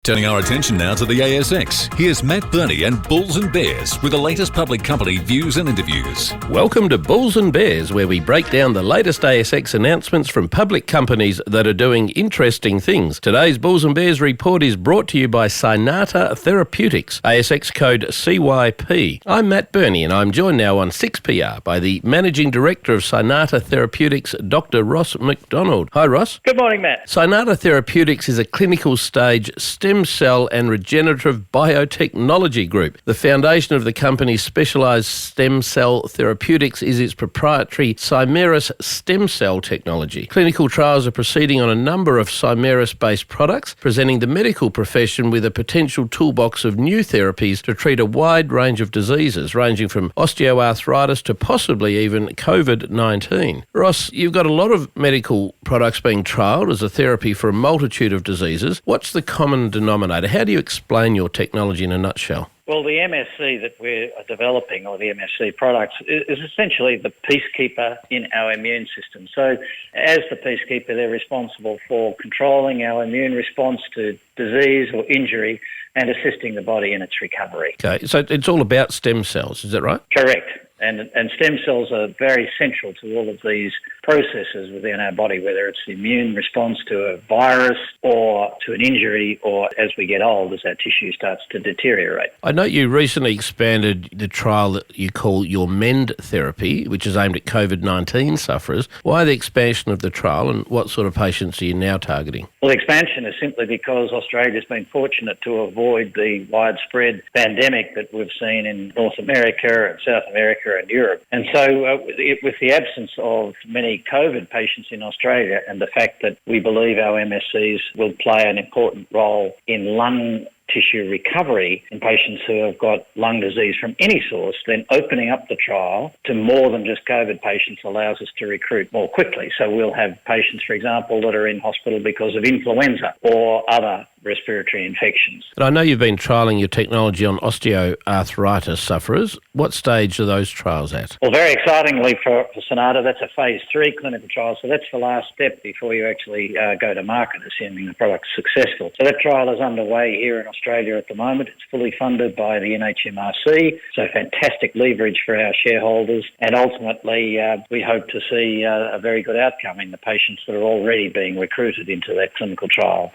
Turning our attention now to the ASX, here's Matt Birney and Bulls and Bears with the latest public company views and interviews. Welcome to Bulls and Bears, where we break down the latest ASX announcements from public companies that are doing interesting things. Today's Bulls and Bears report is brought to you by Cynata Therapeutics, ASX code CYP. I'm Matt Birney, and I'm joined now on 6PR by the Managing Director of Cynata Therapeutics, Dr. Ross Macdonald. Hi, Ross. Good morning, Matt. Cynata Therapeutics is a clinical stage stem cell and regenerative biotechnology group. The foundation of the company's specialised stem cell therapeutics is its proprietary Cymerus stem cell technology. Clinical trials are proceeding on a number of Cymerus-based products, presenting the medical profession with a potential toolbox of new therapies to treat a wide range of diseases, ranging from osteoarthritis to possibly even COVID-19. Ross, you've got a lot of medical products being trialled as a therapy for a multitude of diseases. What's the common denominator? How do you explain your technology in a nutshell? Well, the MSC that we're developing, or the MSC products, is essentially the peacekeeper in our immune system. So as the peacekeeper, they're responsible for controlling our immune response to disease or injury and assisting the body in its recovery. Okay, so it's all about stem cells, is that right? Correct. And stem cells are very central to all of these processes within our body, whether it's the immune response to a virus or to an injury, or as we get old, as our tissue starts to deteriorate. I note you recently expanded the trial that you call your MEND therapy, which is aimed at COVID-19 sufferers. Why the expansion of the trial, and what sort of patients are you now targeting? Well, the expansion is simply because Australia's been fortunate to avoid the widespread pandemic that we've seen in North America and South America and Europe. And so with the absence of many COVID patients in Australia, and the fact that we believe our MSCs will play an important role in lung tissue recovery in patients who have got lung disease from any source, then opening up the trial to more than just COVID patients allows us to recruit more quickly. So we'll have patients, for example, that are in hospital because of influenza or other respiratory infections. But I know you've been trialling your technology on osteoarthritis sufferers. What stage are those trials at? Well, very excitingly for Cynata, that's a phase 3 clinical trial, so that's the last step before you actually go to market, assuming the product's successful. So that trial is underway here in Australia at the moment. It's fully funded by the NHMRC, so fantastic leverage for our shareholders, and ultimately we hope to see a very good outcome in the patients that are already being recruited into that clinical trial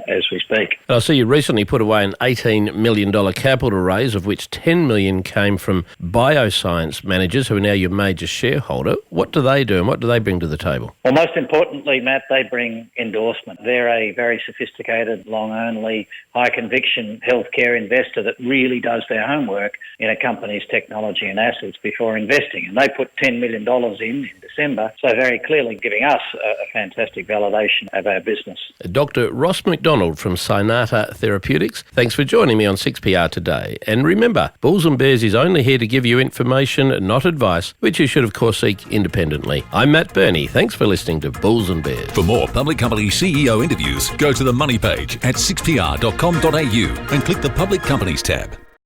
as we speak. I see you recently put away an $18 million capital raise, of which $10 million came from bioscience managers who are now your major shareholder. What do they do and what do they bring to the table? Well, most importantly, Matt, they bring endorsement. They're a very sophisticated, long-only, high-conviction healthcare investor that really does their homework in a company's technology and assets before investing. And they put $10 million in December, so very clearly giving us a fantastic validation of our business. Dr. Ross Macdonald from Cynata Therapeutics, thanks for joining me on 6PR today. And remember, Bulls and Bears is only here to give you information, not advice, which you should of course seek independently. I'm Matt Birney. Thanks for listening to Bulls and Bears. For more public company CEO interviews, go to the Money page at 6pr.com.au and click the Public Companies tab.